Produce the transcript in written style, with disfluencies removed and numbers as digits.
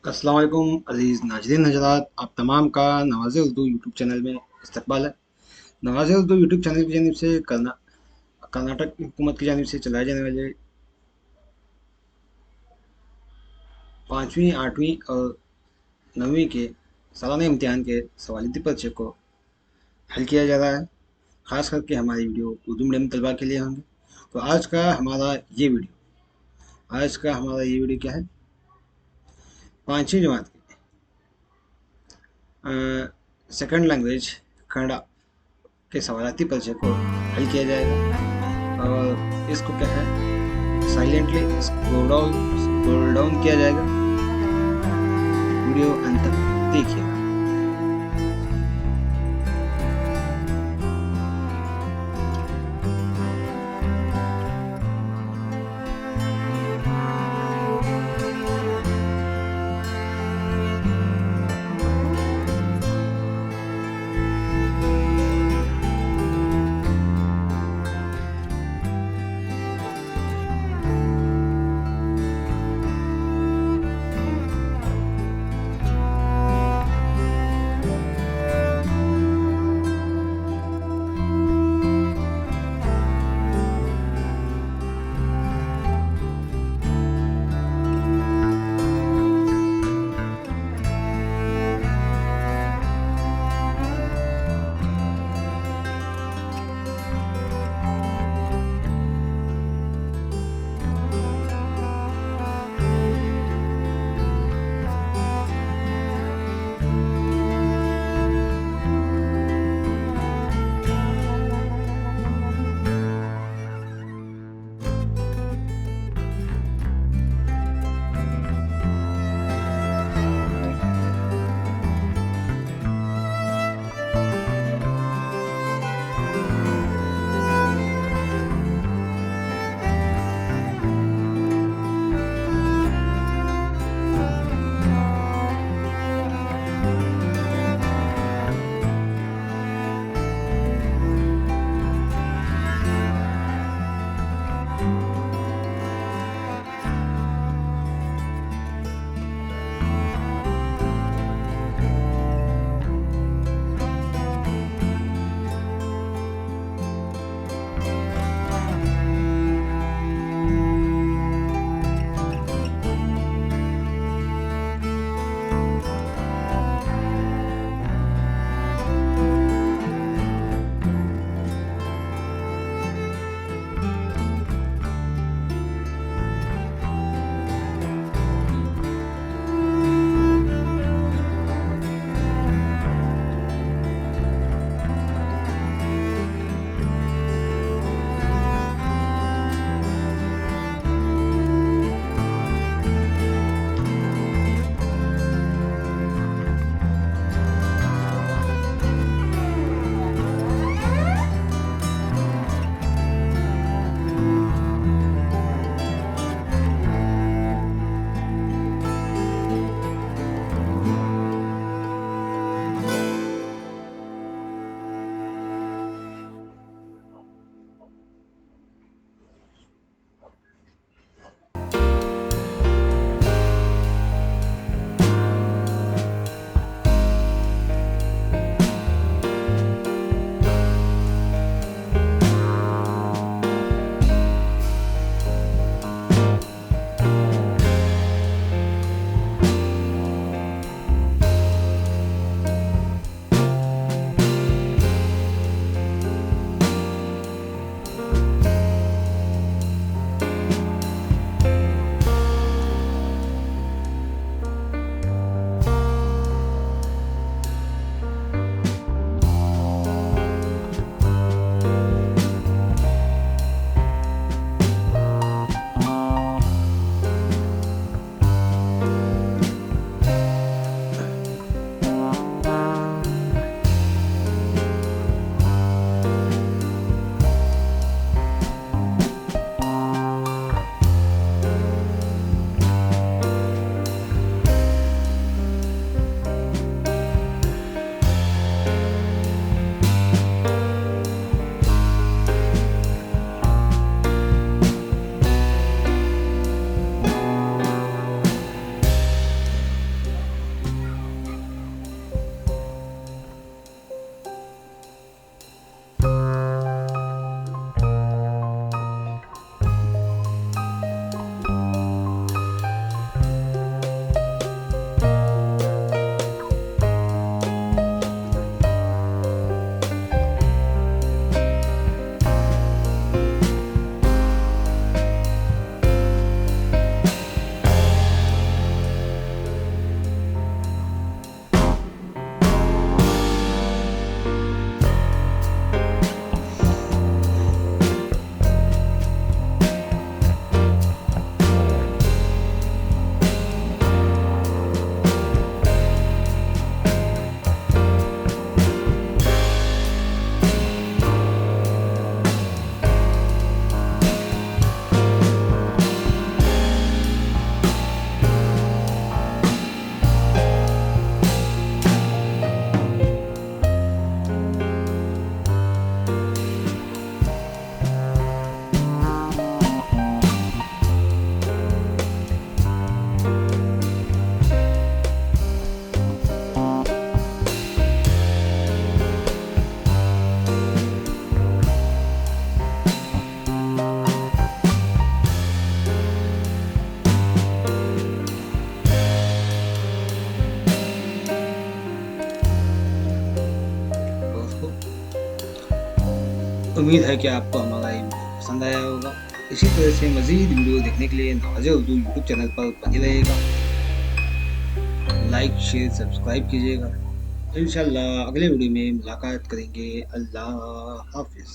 अस्सलाम वालेकुम अज़ीज़ नाज़रीन हज़रात, आप तमाम का नवाज़ उर्दू यूट्यूब चैनल में इस्तकबाल है। नवाज़ उर्दू यूट्यूब चैनल की जानिब से कर्नाटक हुकूमत की जानिब से चलाए जाने वाले 5वीं 8वीं और 9वीं के सालाना इम्तिहान के सवालियती पर्चे को हल किया जा रहा है। ख़ास करके हमारी वीडियो उर्दू मीडियम तलबा के लिए होंगे। तो आज का हमारा ये वीडियो क्या है, 5वीं जमात की सेकंड लैंग्वेज कन्नड़ा के सवालाती पर्चे को हल किया जाएगा और इसको क्या है, साइलेंटली स्क्रॉल डाउन किया जाएगा। वीडियो अंत तक देखिएगा। उम्मीद है कि आपको हमारा ये वीडियो पसंद आया होगा। इसी तरह से मज़ीद वीडियो देखने के लिए नवाज़ उर्दू यूट्यूब चैनल पर बने रहिएगा। लाइक शेयर सब्सक्राइब कीजिएगा। इंशाल्लाह अगले वीडियो में मुलाकात करेंगे। अल्लाह हाफिज़।